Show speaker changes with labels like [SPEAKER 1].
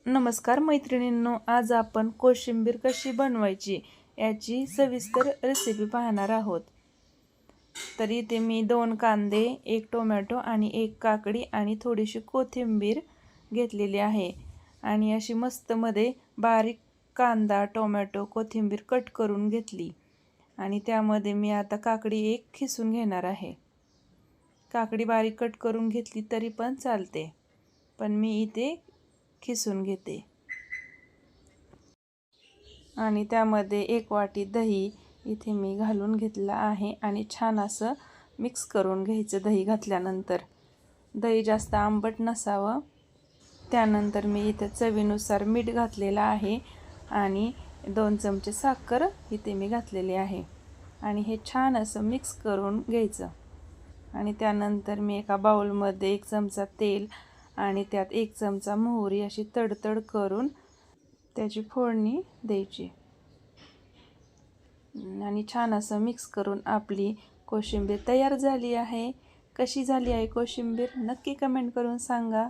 [SPEAKER 1] नमस्कार मैत्रिणींनो, आज आपण कोशिंबीर कशी बनवायची याची सविस्तर रेसिपी पाहणार आहोत। तर इथे मी 2 कांदे, 1 टोमॅटो आणि 1 काकडी आणि थोडीशी कोथिंबीर घेतलेली आहे आणि अशी मस्त मध्ये बारीक कांदा, टोमॅटो, कोथिंबीर कट करून घेतली आणि त्यामध्ये मी आता काकडी 1 खिसून घेणार आहे। काकडी बारीक कट करून घेतली तरी पण चालते, पण मी इथे खिसून घेते आणि त्यामध्ये 1 वाटी दही इथे मी घालून घेतला आहे आणि छान असं मिक्स करून घ्यायचं। दही घातल्यानंतर दही जास्त आंबट नसावं। त्यानंतर मी इथे चवीनुसार मीठ घातलेलं आहे आणि 2 चमचे साखर इथे मी घातलेली आहे आणि हे छान असं मिक्स करून घ्यायचं। आणि त्यानंतर मी एका बाउलमध्ये 1 चमचा तेल आणि त्यात 1 चमचा मोहरी अशी तडतड करून त्याची फोडणी द्यायची आणि छान असं मिक्स करून आपली कोशिंबीर तयार झाली आहे। कशी झाली आहे कोशिंबीर नक्की कमेंट करून सांगा।